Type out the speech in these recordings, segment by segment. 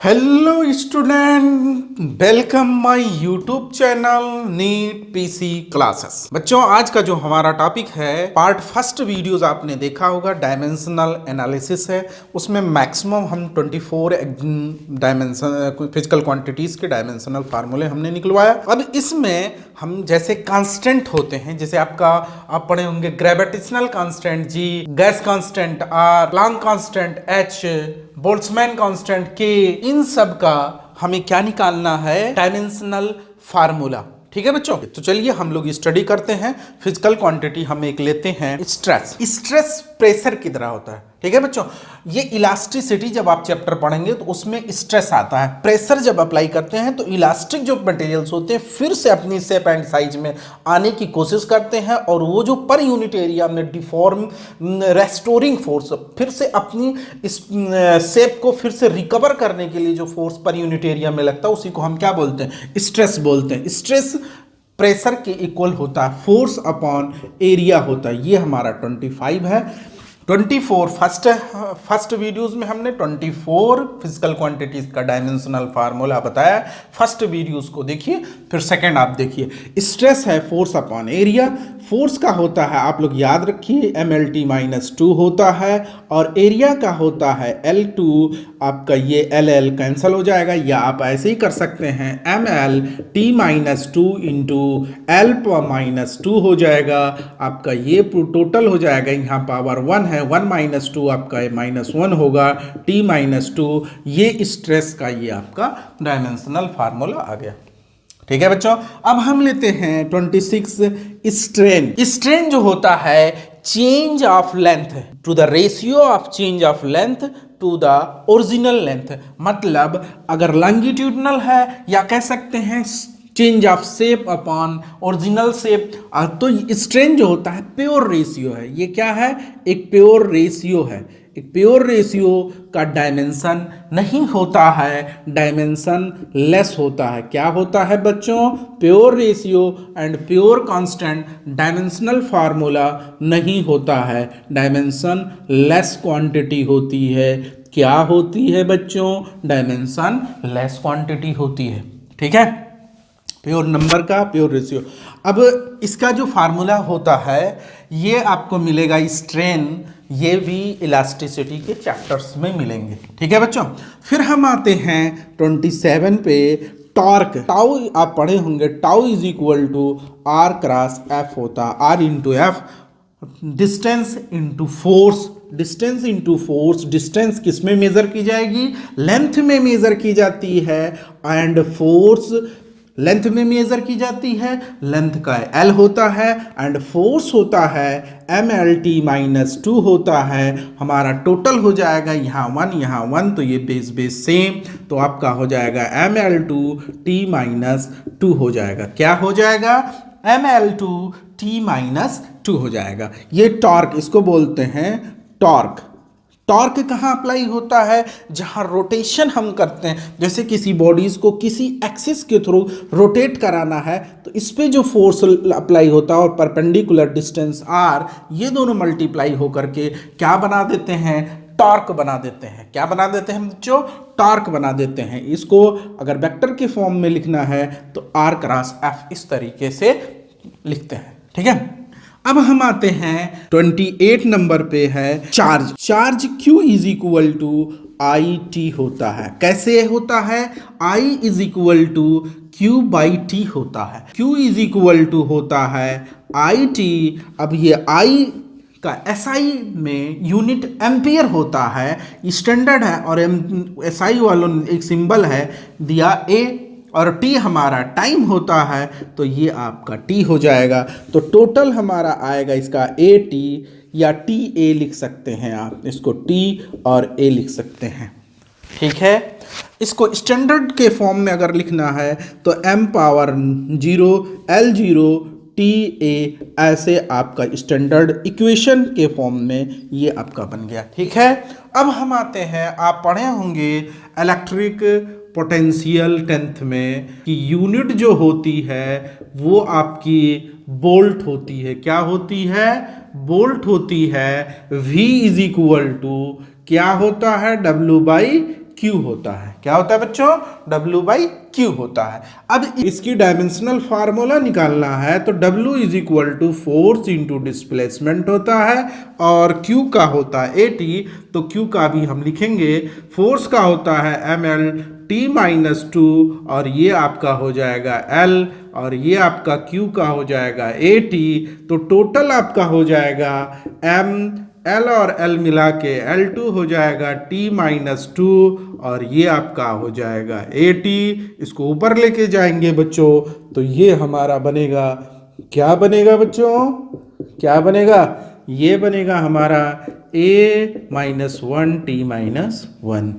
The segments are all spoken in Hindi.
Hello student, welcome my YouTube channel NEET PC classes. बच्चों, आज का जो हमारा टॉपिक है पार्ट फर्स्ट वीडियोस आपने देखा होगा, डायमेंशनल एनालिसिस है। उसमें मैक्सिमम हम 24 डायमेंशन फिजिकल क्वांटिटीज के डायमेंशनल फार्मूले हमने निकलवाया। अब इसमें हम जैसे कांस्टेंट होते हैं, जैसे आप पढ़े होंगे gravitational constant G, gas constant R, Planck constant h, Boltzmann constant k, इन सब का हमें क्या निकालना है? Dimensional formula. ठीक है बच्चों, तो चलिए हम लोग स्टडी करते हैं। फिजिकल क्वांटिटी हम एक लेते हैं स्ट्रेस। स्ट्रेस प्रेशर की तरह होता है। ठीक है बच्चों, ये इलास्टिसिटी जब आप चैप्टर पढ़ेंगे तो उसमें स्ट्रेस आता है। प्रेशर जब अप्लाई करते हैं तो इलास्टिक जो मटेरियल्स होते हैं फिर से अपनी शेप एंड साइज में आने की कोशिश करते हैं, और वो जो पर यूनिट एरिया में डिफॉर्म रेस्टोरिंग फोर्स, फिर से अपनी इस शेप को फिर से रिकवर करने के लिए जो फोर्स पर यूनिट एरिया में लगता है उसी को हम क्या बोलते हैं? स्ट्रेस बोलते हैं। स्ट्रेस प्रेशर के इक्वल होता है, फोर्स अपॉन एरिया होता है। ये हमारा 25 है। 24 फर्स्ट वीडियोस में हमने 24 फिजिकल क्वांटिटीज का डायमेंशनल फार्मूला बताया। फर्स्ट वीडियोस को देखिए, फिर सेकंड आप देखिए। स्ट्रेस है फोर्स अपॉन एरिया। फोर्स का होता है, आप लोग याद रखिए, mlt-2 होता है, और एरिया का होता है L2। आपका ये LL कैंसिल हो जाएगा, या आप ऐसे ही कर सकते हैं mlt-2 इंटू L-2 हो जाएगा। आपका ये टोटल हो जाएगा, यहाँ पावर 1 है, 1 - 2 आपका -1 होगा, t-2। ये स्ट्रेस का ये आपका डायमेंशनल फार्मूला आ गया। ठीक है बच्चों, अब हम लेते हैं 26 स्ट्रेन। स्ट्रेन जो होता है change of length to the ratio of change of length to the original length. मतलब अगर लॉन्गिट्यूडनल है, या कह सकते हैं change of shape upon original shape, तो स्ट्रेन जो होता है प्योर रेशियो है। ये क्या है? एक प्योर रेशियो है। एक प्योर रेशियो का डायमेंशन नहीं होता है, डायमेंशन लेस होता है। क्या होता है बच्चों? Pure ratio and pure constant dimensional formula नहीं होता है, डायमेंशन लेस क्वांटिटी होती है। क्या होती है बच्चों? डायमेंशन लेस क्वांटिटी होती है। ठीक है, प्योर नंबर का प्योर रेशियो। अब इसका जो फार्मूला होता है ये आपको मिलेगा स्ट्रेन, ये भी इलास्टिसिटी के चैप्टर्स में मिलेंगे। ठीक है बच्चों, फिर हम आते हैं 27 पे। टॉर्क, टाउ आप पढ़े होंगे, tau is equal to r cross F होता है, r into F, distance into force. Distance into force, distance किस में मेजर की जाएगी? लेंथ में मेजर की जाती है, एंड फोर्स लेंथ में मेजर की जाती है। लेंथ का L होता है, एंड फोर्स होता है mlt-2 होता है। हमारा टोटल हो जाएगा यहाँ 1, तो ये बेस सेम, तो आपका हो जाएगा ml2t-2 हो जाएगा। क्या हो जाएगा? ml2t-2 हो जाएगा। ये टॉर्क, इसको बोलते हैं टॉर्क। टॉर्क कहाँ अप्लाई होता है? जहाँ रोटेशन हम करते हैं, जैसे किसी बॉडीज को किसी एक्सिस के थ्रू रोटेट कराना है, तो इस पे जो फोर्स अप्लाई होता है और परपेंडिकुलर डिस्टेंस आर, ये दोनों मल्टीप्लाई होकर के क्या बना देते हैं? टॉर्क बना देते हैं। क्या बना देते हैं बच्चों? टॉर्क बना देते हैं। इसको अगर वेक्टर के फॉर्म में लिखना है तो आर क्रॉस एफ इस तरीके से लिखते हैं। ठीक है, अब हम आते हैं 28 नंबर पे है charge. Charge Q is equal to I t होता है। कैसे होता है? I is equal to Q by t होता है। Q इज इक्वल टू होता है आई टी। अब ये I का SI में यूनिट एम्पियर होता है, स्टैंडर्ड है, और SI वालों एक सिंबल है दिया A, और t हमारा टाइम होता है, तो ये आपका t हो जाएगा। तो टोटल हमारा आएगा इसका AT, या TA लिख सकते हैं आप, इसको T और A लिख सकते हैं। ठीक है, इसको स्टैंडर्ड के फॉर्म में अगर लिखना है तो m⁻0 L0 TA, ऐसे आपका स्टैंडर्ड इक्वेशन के फॉर्म में ये आपका बन गया। ठीक है, अब हम आते हैं, आप पढ़े होंगे इलेक्ट्रिक पोटेंशियल 10th में कि यूनिट जो होती है वो आपकी बोल्ट होती है। क्या होती है? बोल्ट होती है। V इज इक्वल टू क्या होता है? W बाई क्यू होता है। क्या होता है बच्चों? W बाई क्यू होता है। अब इसकी डायमेंशनल फार्मूला निकालना है तो W is equal to force into displacement होता है और Q का होता है AT, तो Q का भी हम लिखेंगे, फोर्स का होता है ML T माइनस 2 और ये आपका हो जाएगा L और ये आपका Q का हो जाएगा AT, तो टोटल आपका हो जाएगा M L और L मिला के L2 हो जाएगा T माइनस 2 और ये आपका हो जाएगा AT। इसको ऊपर लेके जाएंगे बच्चों तो ये हमारा बनेगा, क्या बनेगा बच्चों? क्या बनेगा? ये बनेगा हमारा A माइनस 1 T माइनस 1,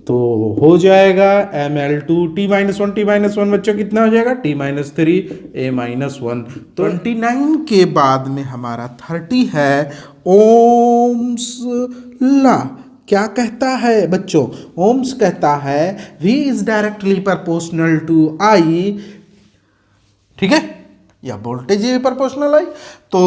तो हो जाएगा ML2 T minus 1 T minus 1 बच्चों कितना हो जाएगा? T minus 3 A minus 1। तो 29 के बाद में हमारा 30 है ओम्स लॉ। क्या कहता है बच्चों? ओम्स कहता है V is directly proportional to I, ठीक है, या वोल्टेज है प्रोपोर्शनल आई, तो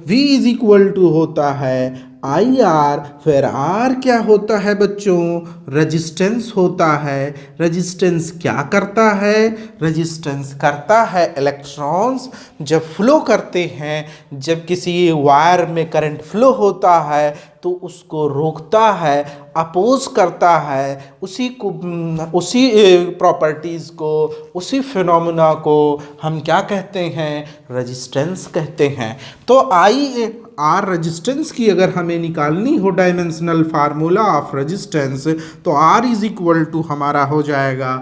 V इज इक्वल टू होता है IR, फिर R क्या होता है बच्चों? रेजिस्टेंस होता है। रेजिस्टेंस क्या करता है? रेजिस्टेंस करता है इलेक्ट्रॉन्स जब फ्लो करते हैं, जब किसी वायर में करंट फ्लो होता है तो उसको रोकता है, अपोज करता है, उसी प्रॉपर्टीज़ को, उसी फिनोमेना को हम क्या कहते हैं? रेजिस्टेंस कहते हैं। तो आई आर रेजिस्टेंस की अगर हमें निकालनी हो डायमेंशनल फार्मूला ऑफ रेजिस्टेंस, तो आर इज इक्वल टू हमारा हो जाएगा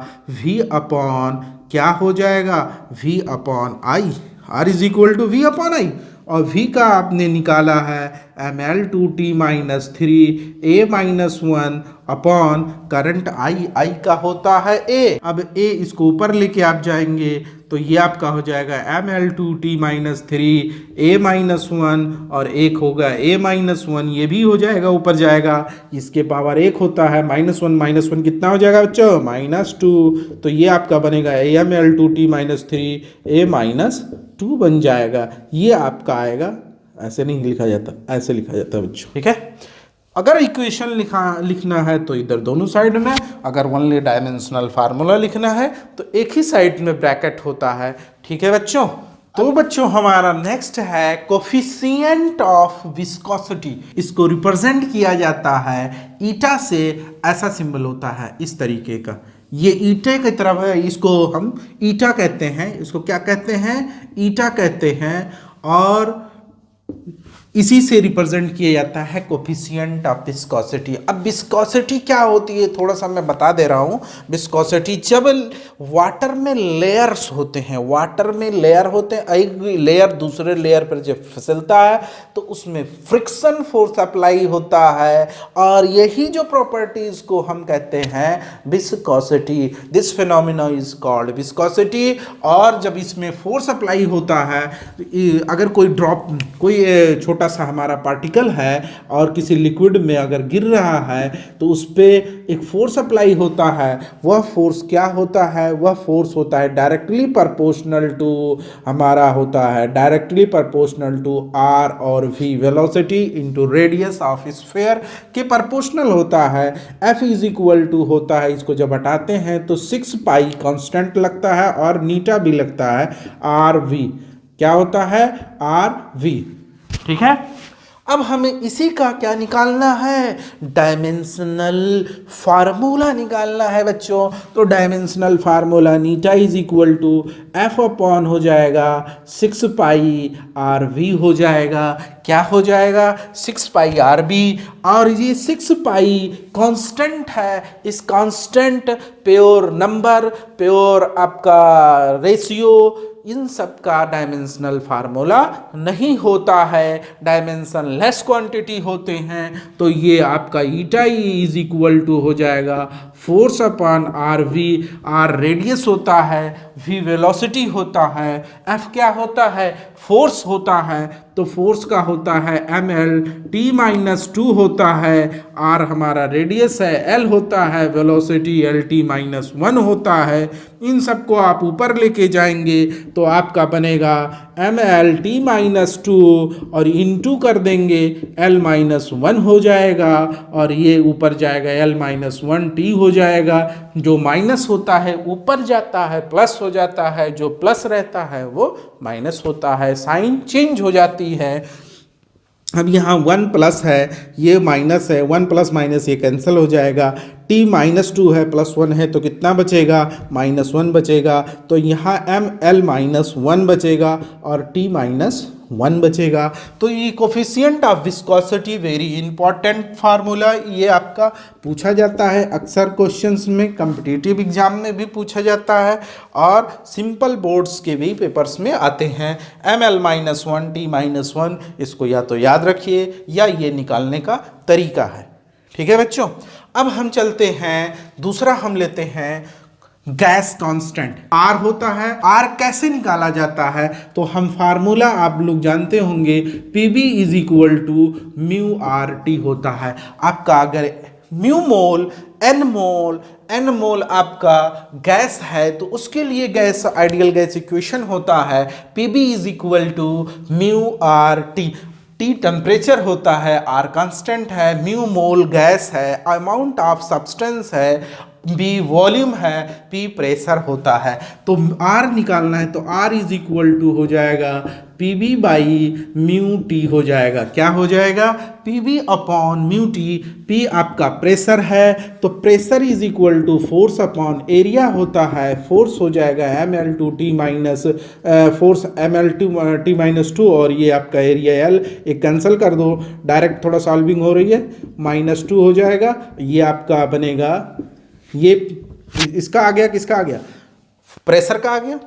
V अपॉन, क्या हो जाएगा? V upon I. R is equal to V upon I और V का आपने निकाला है ML2T minus 3 A minus 1 upon current I का होता है A। अब A इसको ऊपर लेके आप जाएंगे तो ये आपका हो जाएगा ML2T माइनस 3 A माइनस 1 और एक होगा A माइनस 1, ये भी हो जाएगा, ऊपर जाएगा, इसके पावर एक होता है माइनस वन कितना हो जाएगा बच्चों? माइनस 2, तो ये आपका बनेगा ML2T माइनस 3 A माइनस 2 बन जाएगा। ये आपका आएगा, ऐसे नहीं लिखा जाता, ऐसे लिखा जाता है बच्चों, ठीक है। अगर इक्वेशन लिखना है तो इधर दोनों साइड में, अगर ओनली डायमेंशनल फार्मूला लिखना है तो एक ही साइड में ब्रैकेट होता है, ठीक है बच्चों। तो बच्चों हमारा नेक्स्ट है कोफिशिएंट ऑफ विस्कोसिटी। इसको रिप्रेजेंट किया जाता है ईटा से, ऐसा सिंबल होता है इस तरीके का, ये ईटे की तरफ है, इसको हम ईटा कहते हैं, इसको क्या कहते हैं? ईटा कहते हैं, और इसी से रिप्रेजेंट किया जाता है कोफिशिएंट ऑफ विस्कोसिटी। अब विस्कोसिटी क्या होती है थोड़ा सा मैं बता दे रहा हूँ। विस्कोसिटी, जब वाटर में लेयर्स होते हैं, वाटर में लेयर होते हैं, एक लेयर दूसरे लेयर पर जब फिसलता है तो उसमें फ्रिक्शन फोर्स अप्लाई होता है, और यही जो प्रॉपर्टीज को हम कहते हैं viscosity. This phenomena is called viscosity. और जब इसमें फोर्स अप्लाई होता है, अगर कोई छोटा सा हमारा पार्टिकल है और किसी लिक्विड में अगर गिर रहा है तो उस पर एक फोर्स अप्लाई होता है, वह फोर्स क्या होता है? वह फोर्स होता है डायरेक्टली प्रोपोर्शनल टू, हमारा होता है डायरेक्टली प्रोपोर्शनल टू R और V, velocity into radius of sphere के प्रोपोर्शनल होता है। F इज इक्वल टू होता है, इसको जब हटाते हैं तो 6 पाई कांस्टेंट लगता है और नीटा भी लगता है RV, क्या होता है? RV, ठीक है। अब हमें इसी का क्या निकालना है? डायमेंशनल फार्मूला निकालना है बच्चों। तो डायमेंशनल फार्मूला नीटा is equal to F upon हो जाएगा 6 पाई RV हो जाएगा, क्या हो जाएगा? 6 पाई RV, और ये 6 पाई कांस्टेंट है, इस कांस्टेंट प्योर नंबर, प्योर आपका रेशियो, इन सब का डायमेंशनल फार्मूला नहीं होता है, डायमेंशन लेस क्वांटिटी होते हैं। तो ये आपका ईटा इज इक्वल टू हो जाएगा force upon RV, R radius होता है, V वेलोसिटी होता है, F क्या होता है? फोर्स होता है, तो फोर्स का होता है ML T माइनस 2 होता है, R हमारा रेडियस है, L होता है वेलोसिटी, LT माइनस 1 होता है। इन सबको आप ऊपर लेके जाएंगे तो आपका बनेगा MLT माइनस 2 और इनटू कर देंगे L माइनस 1 हो जाएगा, और ये ऊपर जाएगा L माइनस 1 T हो जाएगा, जो माइनस होता है ऊपर जाता है प्लस हो जाता है, जो प्लस रहता है वो माइनस होता है, साइन चेंज हो जाती है। अब यहाँ 1 प्लस है, ये माइनस है, 1 प्लस माइनस ये कैंसिल हो जाएगा। t माइनस 2 है प्लस 1 है तो कितना बचेगा, -1 बचेगा। तो यहाँ ml माइनस 1 बचेगा और t माइनस 1 बचेगा। तो ये coefficient of viscosity very important formula, ये आपका पूछा जाता है अक्सर क्वेश्चंस में, कम्पिटिटिव एग्जाम में भी पूछा जाता है और सिंपल बोर्ड्स के भी पेपर्स में आते हैं। ml माइनस 1 t माइनस 1, इसको या तो याद रखिए या ये निकालने का तरीका है। ठीक है बच्चों, अब हम चलते हैं, दूसरा हम लेते हैं गैस कांस्टेंट। R होता है, R कैसे निकाला जाता है, तो हम फार्मूला आप लोग जानते होंगे, PV is equal to mu RT होता है आपका। अगर म्यू मोल एन मोल आपका गैस है तो उसके लिए गैस आइडियल गैस इक्वेशन होता है PV is equal to mu RT। T temperature होता है, R कांस्टेंट है, म्यू मोल गैस है, अमाउंट ऑफ सब्सटेंस है, B वॉल्यूम है, P प्रेशर होता है। तो R निकालना है तो R इज इक्वल टू हो जाएगा PV बाई म्यू T हो जाएगा। क्या हो जाएगा, PV upon mu T। P आपका प्रेशर है तो pressure is equal to force upon area होता है, फोर्स हो जाएगा ml2T minus force ml2T minus 2 और ये आपका एरिया L, एक कैंसिल कर दो, डायरेक्ट थोड़ा सॉल्विंग हो रही है, -2 हो जाएगा। ये आपका बनेगा, ये इसका आ गया, किसका आ गया, प्रेशर का आ गया।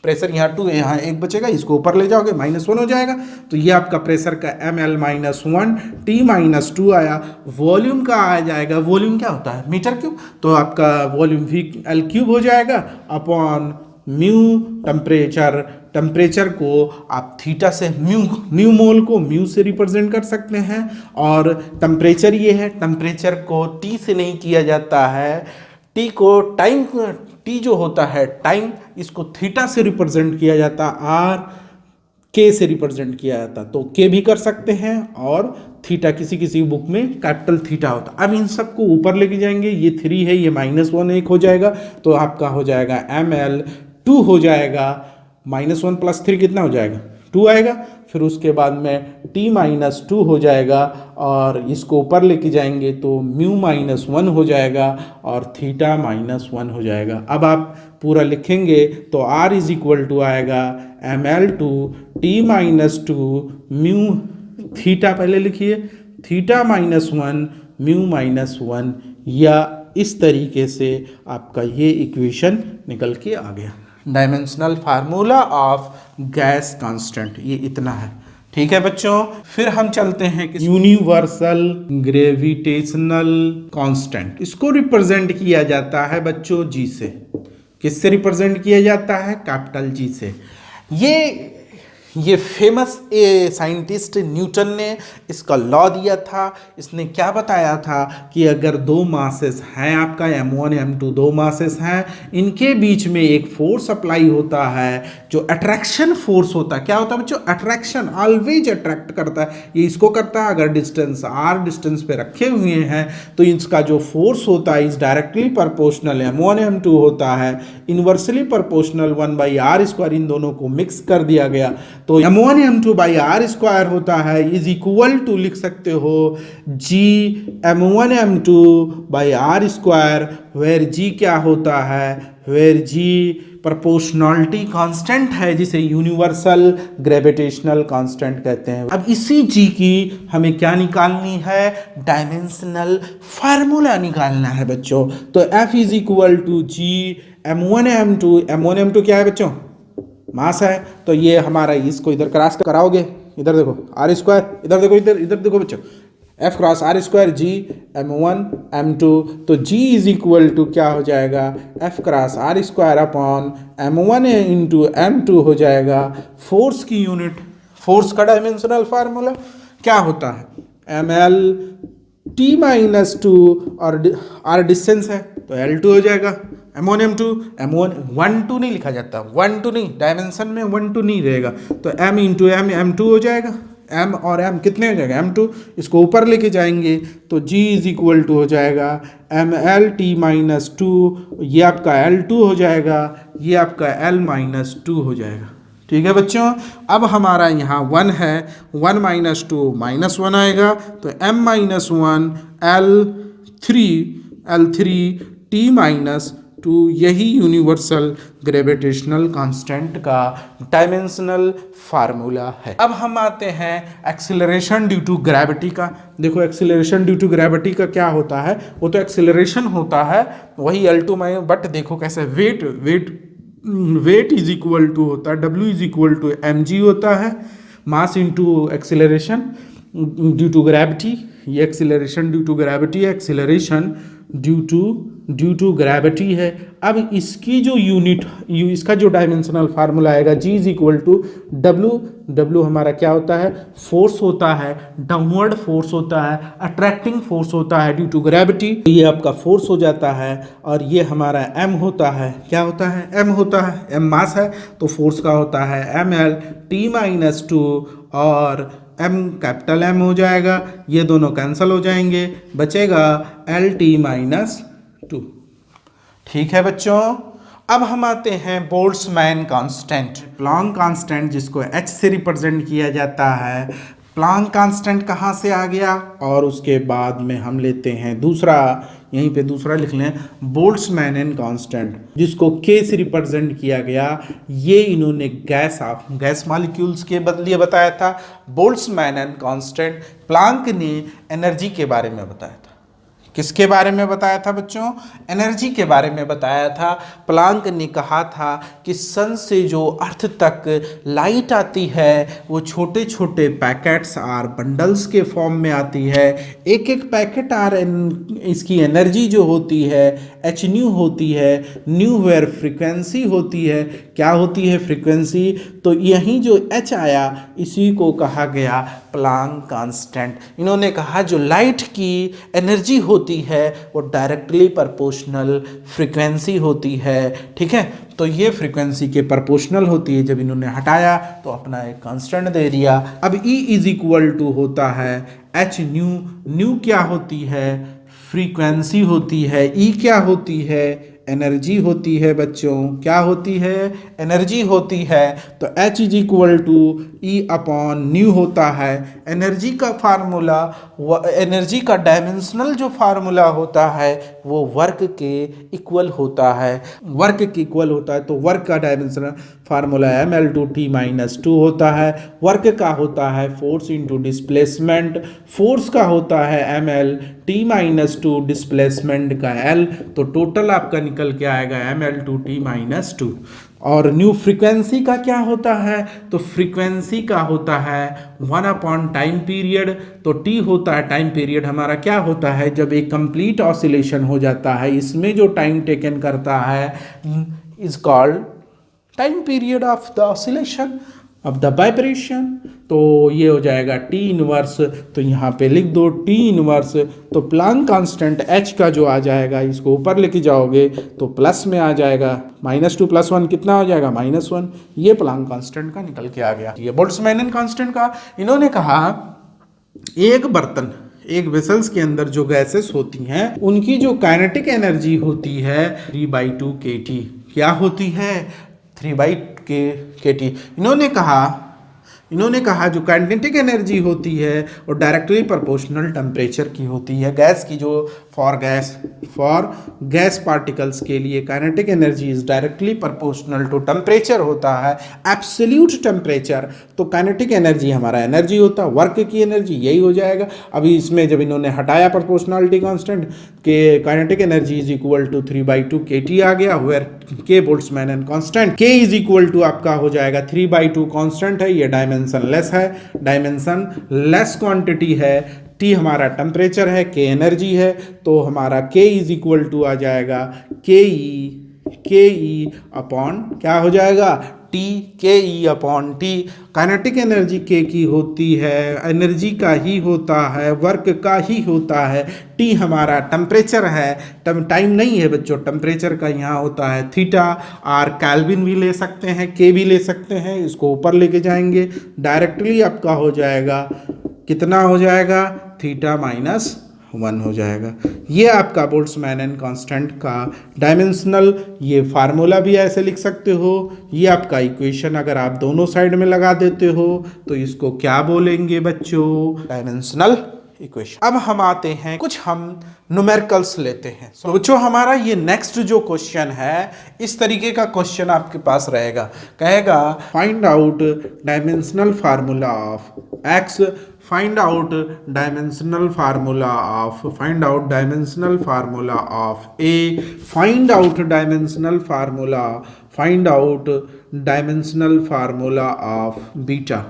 प्रेशर यहाँ 2 है, यहाँ 1 बचेगा, इसको ऊपर ले जाओगे -1 हो जाएगा। तो ये आपका प्रेशर का ml माइनस 1 t माइनस 2 आया। वॉल्यूम का आ जाएगा, वॉल्यूम क्या होता है, मीटर क्यूब, तो आपका वॉल्यूम VL क्यूब हो जाएगा अपॉन म्यू टेम्परेचर को आप थीटा से, म्यू मोल को म्यू से रिप्रेजेंट कर सकते हैं और टेम्परेचर ये है, टेम्परेचर को T से नहीं किया जाता है, T को टाइम, T जो होता है टाइम, इसको थीटा से रिप्रेजेंट किया जाता, R K से रिप्रेजेंट किया जाता, तो K भी कर सकते हैं और थीटा किसी किसी बुक में कैपिटल थीटा होता। अब इन सबको ऊपर लेके जाएंगे, ये 3 है, ये -1 1 हो जाएगा, तो आपका हो जाएगा ml2 हो जाएगा, -1 + 3 कितना हो जाएगा, 2 आएगा। फिर उसके बाद में t माइनस 2 हो जाएगा और इसको ऊपर लेके जाएंगे तो म्यू -1 हो जाएगा और थीटा -1 हो जाएगा। अब आप पूरा लिखेंगे तो R इज इक्वल टू आएगा ml2 t minus 2 mu, theta पहले लिखिए, थीटा -1 म्यू -1, या इस तरीके से आपका ये इक्वेशन निकल के आ गया। Dimensional formula of gas constant, ये इतना है। ठीक है बच्चों, फिर हम चलते हैं कि यूनिवर्सल ग्रेविटेशनल कांस्टेंट, इसको रिप्रेजेंट किया जाता है बच्चों G से। किससे रिप्रेजेंट किया जाता है, कैपिटल G से। ये फेमस साइंटिस्ट न्यूटन ने इसका लॉ दिया था। इसने क्या बताया था कि अगर 2 मासेस हैं, आपका m1 m2 2 मासेस हैं, इनके बीच में एक फोर्स अप्लाई होता है जो अट्रैक्शन फोर्स होता है। क्या होता है बच्चों, अट्रैक्शन, ऑलवेज अट्रैक्ट करता है, ये इसको करता है। अगर डिस्टेंस r डिस्टेंस पे रखे हुए हैं तो इसका जो फोर्स होता है is directly proportional, m1 m2 होता है इन्वर्सली प्रोपोर्शनल 1/r², इन दोनों को मिक्स कर दिया गया तो m1 m2 r² होता है, इज इक्वल टू लिख सकते हो g m1 m2 r², where g क्या होता है, वेयर g प्रोपोर्शनलिटी कांस्टेंट है, जिसे यूनिवर्सल ग्रेविटेशनल कांस्टेंट कहते हैं। अब इसी g की हमें क्या निकालनी है, डायमेंशनल फार्मूला निकालना है बच्चों। तो F is equal to g m1 m2 क्या है बच्चों, मास है, तो ये हमारा, इसको इधर क्रॉस कराओगे, इधर देखो r², इधर देखो, इधर देखो बच्चों, F cross r² g m1 m2, तो g इज इक्वल टू क्या हो जाएगा, F cross r² upon m1 into m2 हो जाएगा। फोर्स की यूनिट, फोर्स का डायमेंशनल फार्मूला क्या होता है, ml t माइनस 2 और r डिस्टेंस है तो L2 हो जाएगा। m1 m2 m1 1 2 नहीं लिखा जाता, 1 2 नहीं, डायमेंशन में 1 2 नहीं रहेगा, तो m इंटू m m2 हो जाएगा, m और m कितने हो जाएगा m2, इसको ऊपर लेके जाएंगे तो g इज इक्वल टू हो जाएगा mL-T-2, ये आपका L2 हो जाएगा, ये आपका L-2 हो जाएगा। ठीक है बच्चों, अब हमारा यहाँ 1 है, 1 माइनस 2 -1 आएगा तो m-1 L3 यही यूनिवर्सल ग्रेविटेशनल कांस्टेंट का डायमेंशनल फार्मूला है। अब हम आते हैं एक्सीलरेशन ड्यू टू ग्रेविटी का। देखो एक्सीलरेशन ड्यू टू ग्रेविटी का क्या होता है, वो तो एक्सीलरेशन होता है वही L2 में, बट देखो कैसे वेट इज इक्वल टू होता है W is equal to mg होता है, mass into acceleration due to gravity. ये एक्सीलरेशन ड्यू टू ग्रेविटी है, एक्सीलरेशन ड्यू टू ग्रेविटी है। अब इसकी जो इसका जो डायमेंशनल फार्मूला आएगा g is equal to W हमारा क्या होता है, फोर्स होता है, डाउनवर्ड फोर्स होता है, अट्रैक्टिंग फोर्स होता है ड्यू टू ग्रेविटी, ये आपका फोर्स हो जाता है। और ये हमारा m होता है, क्या होता है, m होता है, m मास है तो फोर्स का होता है mL-T-2 और m कैपिटल M हो जाएगा, ये दोनों कैंसिल हो जाएंगे, बचेगा L-T-2। ठीक है बच्चों, अब हम आते हैं बोल्ट्जमैन कांस्टेंट, प्लैंक कांस्टेंट जिसको H से रिप्रेजेंट किया जाता है। प्लैंक कांस्टेंट कहाँ से आ गया, और उसके बाद में हम लेते हैं दूसरा, यहीं पे दूसरा लिख लें, बोल्ट्जमैन कांस्टेंट जिसको K से रिप्रेजेंट किया गया। ये इन्होंने गैस मॉलिक्यूल्स के बदले बताया था। बोल्ट्जमैन कांस्टेंट प्लैंक ने एनर्जी के बारे में बताया था। किसके बारे में बताया था बच्चों, एनर्जी के बारे में बताया था। प्लैंक ने कहा था कि सन से जो अर्थ तक लाइट आती है वो छोटे छोटे पैकेट्स आर बंडल्स के फॉर्म में आती है। एक एक पैकेट इसकी एनर्जी जो होती है h न्यू होती है, न्यू वेयर फ्रीक्वेंसी होती है, क्या होती है फ्रीक्वेंसी, तो यहीं जो h आया इसी को कहा गया प्लैंक कांस्टेंट। इन्होंने कहा जो लाइट की एनर्जी होती है वो डायरेक्टली प्रोपोर्शनल फ्रीक्वेंसी होती है। ठीक है, तो ये फ्रीक्वेंसी के प्रोपोर्शनल होती है। जब इन्होंने हटाया तो अपना एक कांस्टेंट दे दिया। अब E इज इक्वल टू होता है h न्यू क्या होती है, फ्रीक्वेंसी होती है। E क्या होती है, एनर्जी होती है बच्चों, क्या होती है, एनर्जी होती है। तो H is equal to E upon nu होता है। एनर्जी का फार्मूला, एनर्जी का डायमेंशनल जो फार्मूला होता है वो वर्क के इक्वल होता है, वर्क के इक्वल होता है। तो वर्क का डायमेंशनल फार्मूला mL-T-2 होता है। वर्क का होता है फोर्स इंटू डिस्प्लेसमेंट, फोर्स का होता है mL-T-2 डिस्प्लेसमेंट का L, तो टोटल आपका निकल के आएगा mL-T-2। और न्यू फ्रीक्वेंसी का क्या होता है, तो फ्रीक्वेंसी का होता है 1 अपॉन टाइम पीरियड। तो T होता है टाइम पीरियड, हमारा क्या होता है जब एक कंप्लीट ऑसिलेशन हो जाता है, इसमें जो टाइम टेकन करता है is called time period of the oscillation of the vibration. तो ये हो जाएगा T इनवर्स, तो यहाँ पे लिख दो T इनवर्स। तो प्लैंक कांस्टेंट H का जो आ जाएगा, इसको ऊपर लेके जाओगे तो प्लस में आ जाएगा, -2 + 1 कितना हो जाएगा, -1। ये प्लैंक कांस्टेंट का निकल के आ गया। ये बोल्ट्जमैन कांस्टेंट का इन्होंने कहा एक बर्तन, एक वेसल्स के अंदर जो गैसेस होती हैं उनकी जो काइनेटिक एनर्जी होती है 3/2 kT, क्या होती है 3/2 kT। इन्होंने कहा जो काइनेटिक एनर्जी होती है वो डायरेक्टली प्रोपोर्शनल टेम्परेचर की होती है। गैस की जो फॉर गैस पार्टिकल्स के लिए kinetic energy is directly proportional to temperature होता है, एब्सोल्यूट टेम्परेचर। तो काइनेटिक एनर्जी हमारा एनर्जी होता है, वर्क की एनर्जी यही हो जाएगा। अभी इसमें जब इन्होंने हटाया प्रोपोर्शनलिटी कांस्टेंट के kinetic energy is equal to 3/2 kT आ गया, where k Boltzmann constant K is equal to आपका हो जाएगा 3/2 कांस्टेंट है, ये डायमेंशन लेस है, डायमेंशन लेस क्वांटिटी है। T हमारा टेम्परेचर है, K एनर्जी है, तो हमारा K इज इक्वल टू आ जाएगा के ई अपॉन क्या हो जाएगा T k E upon T. Kinetic energy के की होती है, एनर्जी का ही होता है, वर्क का ही होता है। टी हमारा टेम्परेचर है, टाइम नहीं है बच्चों, टेम्परेचर का यहाँ होता है थीटा। आर केल्विन भी ले सकते हैं, के भी ले सकते हैं, इसको ऊपर लेके जाएंगे डायरेक्टली आपका हो जाएगा, कितना हो जाएगा, थीटा माइनस 1 हो जाएगा। ये आपका बोल्ट्जमैन कांस्टेंट का डायमेंशनल, ये फार्मूला भी ऐसे लिख सकते हो। ये आपका इक्वेशन अगर आप दोनों साइड में लगा देते हो तो इसको क्या बोलेंगे बच्चों, डायमेंशनल इक्वेशन। अब हम आते हैं, कुछ हम न्यूमेरिकल्स लेते हैं। तो बच्चों हमारा ये नेक्स्ट जो क्वेश्चन है, इस तरीके का क्वेश्चन आपके पास रहेगा, कहेगा find out dimensional formula of x, find out dimensional formula of A, find out dimensional formula of beta.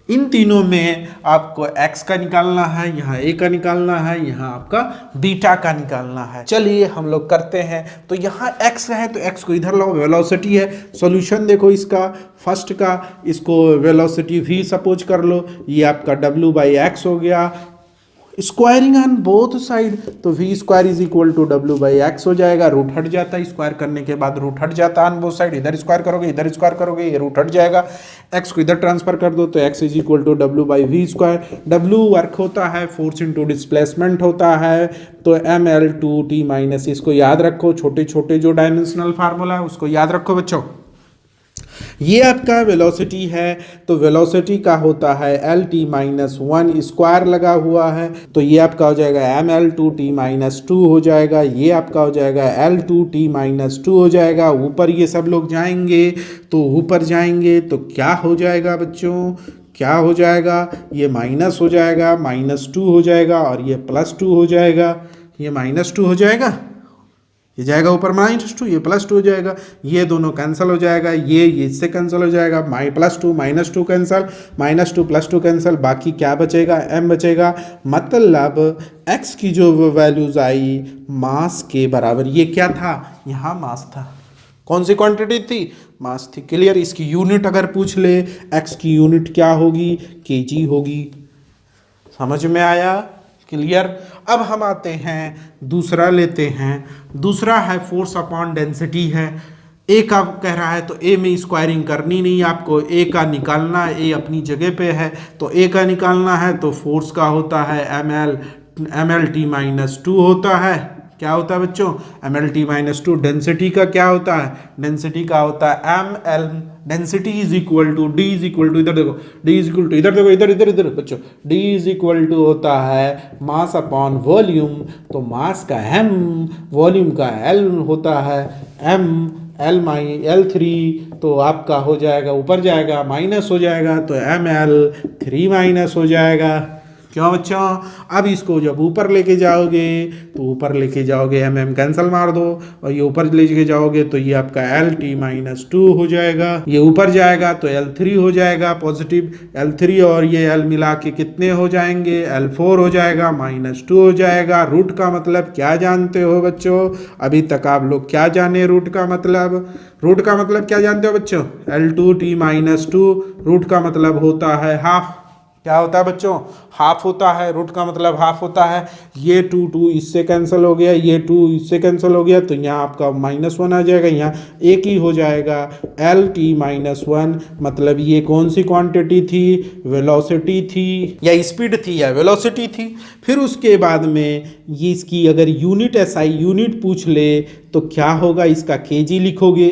इन तीनों में आपको x का निकालना है, यहाँ a का निकालना है, यहाँ आपका बीटा का निकालना है। चलिए हम लोग करते हैं। तो यहाँ x है तो x को इधर लाओ, वेलोसिटी है। सॉल्यूशन देखो इसका, फर्स्ट का, इसको वेलोसिटी v सपोज कर लो, ये आपका w/x हो गया। स्क्वायरिंग ऑन बोथ साइड, तो v square is equal to w/x हो जाएगा। रूट हट जाता है, स्क्वायर करने के बाद रूट हट जाता है ऑन बोथ साइड। इधर स्क्वायर करोगे, इधर स्क्वायर करोगे, ये रूट हट जाएगा। x को इधर ट्रांसफर कर दो तो x is equal to w/v square. w work होता है, फोर्स इंटू डिस्प्लेसमेंट होता है, तो ml2t माइनस, इसको याद रखो, छोटे छोटे जो डायमेंशनल फार्मूला है उसको याद रखो बच्चों। ये आपका वेलोसिटी है, तो वेलोसिटी का होता है lt माइनस 1, स्क्वायर लगा हुआ है, तो ये आपका हो जाएगा ml2t माइनस 2 हो जाएगा। ये आपका हो जाएगा l2t माइनस 2 हो जाएगा। ऊपर ये सब लोग जाएंगे, तो ऊपर जाएंगे तो क्या हो जाएगा बच्चों, क्या हो जाएगा, ये माइनस हो जाएगा, -2 हो जाएगा, और ये +2 हो जाएगा। ये -2 हो जाएगा, ये जाएगा ऊपर -2, ये +2 हो जाएगा, ये दोनों कैंसिल हो जाएगा, ये इससे कैंसिल हो जाएगा, +2 -2 कैंसिल, -2 +2 कैंसिल, बाकी क्या बचेगा, m बचेगा। मतलब x की जो वैल्यूज आई मास के बराबर। ये क्या था, यहाँ मास था, कौन सी क्वांटिटी थी, मास थी। क्लियर। इसकी यूनिट अगर पूछ ले, x की यूनिट क्या होगी, kg होगी। समझ में आया, क्लियर। अब हम आते हैं, दूसरा लेते हैं। दूसरा है फोर्स अपॉन डेंसिटी है। ए का कह रहा है तो ए में स्क्वायरिंग करनी नहीं, आपको ए का निकालना है, ए अपनी जगह पे है, तो ए का निकालना है, तो फोर्स का होता है mlt माइनस 2 होता है। क्या होता है बच्चों, mlt माइनस 2। डेंसिटी का क्या होता है, डेंसिटी का होता है ml, density is equal to d is equal to, इधर देखो d इज इक्वल टू, इधर देखो, इधर इधर इधर बच्चों, d इज इक्वल टू होता है मास अपॉन वॉल्यूम। तो मास का m, वॉल्यूम का l होता है m, L3, तो आपका हो जाएगा, ऊपर जाएगा माइनस हो जाएगा, तो ml3 माइनस हो जाएगा। क्यों बच्चों, अब इसको जब ऊपर लेके जाओगे तो ऊपर लेके जाओगे mm कैंसिल मार दो, और ये ऊपर लेके जाओगे तो ये आपका lt माइनस 2 हो जाएगा। ये ऊपर जाएगा तो l3 हो जाएगा, पॉजिटिव l3, और ये l मिला के कितने हो जाएंगे, l4 हो जाएगा, -2 हो जाएगा। रूट का मतलब क्या जानते हो बच्चों, अभी तक आप लोग क्या जाने रूट का मतलब, रूट का मतलब क्या जानते हो बच्चों, l2t माइनस 2, रूट का मतलब होता है हाफ। क्या होता है बच्चों, हाफ होता है, रूट का मतलब हाफ होता है। ये 2 इससे कैंसिल हो गया, ये 2 इससे कैंसिल हो गया, तो यहाँ आपका -1 आ जाएगा, यहाँ एक ही हो जाएगा, lt माइनस 1। मतलब ये कौन सी क्वांटिटी थी, वेलोसिटी थी, या स्पीड थी, या वेलोसिटी थी। फिर उसके बाद में ये इसकी अगर यूनिट SI यूनिट पूछ ले तो क्या होगा, इसका kg लिखोगे,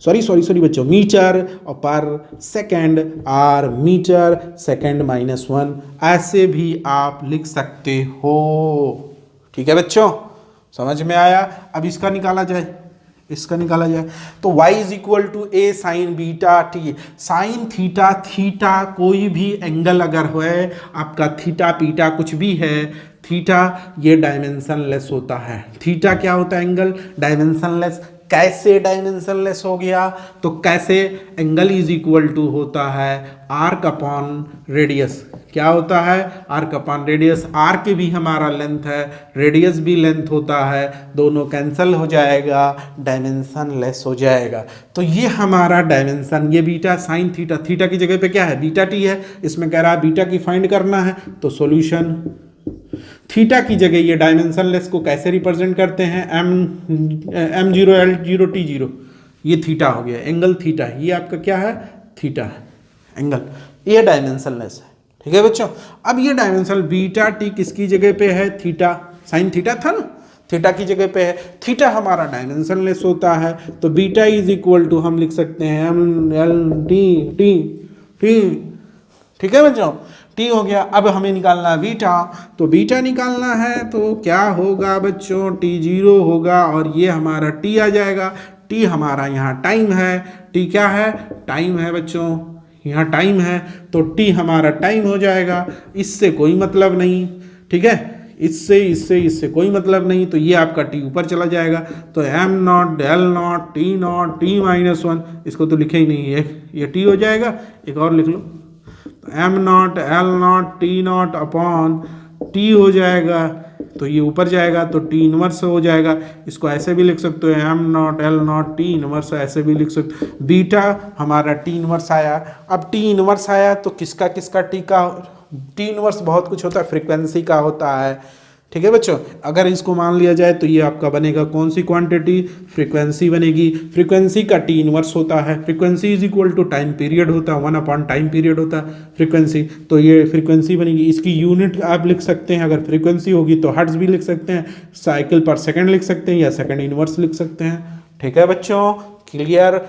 सॉरी बच्चों, मीटर और पर सेकंड, आर मीटर सेकंड -1, ऐसे भी आप लिख सकते हो। ठीक है बच्चों, समझ में आया। अब इसका निकाला जाए, इसका निकाला जाए तो y is equal to a sine beta t। Sine theta, theta कोई भी एंगल अगर है आपका, थीटा पीटा कुछ भी है, थीटा ये डायमेंशनलेस होता है। थीटा क्या होता है, एंगल डायमेंशनलेस। कैसे डायमेंशनलेस हो गया? तो कैसे एंगल इज इक्वल टू होता है आर्क अपॉन रेडियस। क्या होता है? Arc upon radius. आर्क भी हमारा लेंथ है, रेडियस भी लेंथ होता है, दोनों कैंसिल हो जाएगा, डायमेंशन लेस हो जाएगा। तो ये हमारा डायमेंशन, ये बीटा साइन थीटा, थीटा की जगह पे क्या है? बीटा टी है। इसमें कह रहा है बीटा की फाइंड करना है, तो सॉल्यूशन थीटा की जगह ये डायमेंशनलेस को कैसे रिप्रेजेंट करते हैं? M zero L zero T zero, ये थीटा हो गया, एंगल थीटा, ये आपका क्या है? थीटा है एंगल, ये डायमेंशनलेस है। ठीक है बच्चों, अब ये डायमेंशन बीटा टी किसकी जगह पे है? थीटा, साइन थीटा था ना, थीटा की जगह पे है। थीटा हमारा डायमेंशनलेस होता है, तो बीटा इज इक्वल टू हम लिख सकते हैं M L T T T. ठीक है बच्चों, टी हो गया। अब हमें निकालना है बीटा, तो बीटा निकालना है तो क्या होगा बच्चों? टी जीरो होगा और ये हमारा टी आ जाएगा। टी हमारा यहाँ टाइम है, टी क्या है? टाइम है बच्चों, यहाँ टाइम है, तो टी हमारा टाइम हो जाएगा। इससे कोई मतलब नहीं, ठीक है, इससे कोई मतलब नहीं, तो ये आपका टी ऊपर चला जाएगा। तो M naught L naught T minus one, इसको तो लिखे ही नहीं है, ये टी हो जाएगा। एक और लिख लो, M naught L naught T naught upon T हो जाएगा, तो ये ऊपर जाएगा तो टी इनवर्स हो जाएगा। इसको ऐसे भी लिख सकते हो, M naught L naught T inverse, ऐसे भी लिख सकते हो। बीटा हमारा टी इनवर्स आया। अब टी इनवर्स आया तो किसका किसका टी का? टी इनवर्स बहुत कुछ होता है, फ्रीक्वेंसी का होता है। ठीक है बच्चों, अगर इसको मान लिया जाए तो ये आपका बनेगा कौन सी क्वांटिटी? फ्रीक्वेंसी बनेगी। फ्रीक्वेंसी का टी इनवर्स होता है, frequency is equal to time period होता है, 1 अपॉन टाइम पीरियड होता है फ्रीक्वेंसी, तो ये फ्रीक्वेंसी बनेगी। इसकी यूनिट आप लिख सकते हैं, अगर फ्रीक्वेंसी होगी तो हर्ट्ज भी लिख सकते हैं, साइकिल पर सेकेंड लिख सकते हैं, या सेकेंड इनवर्स लिख सकते हैं। ठीक है बच्चों, क्लियर?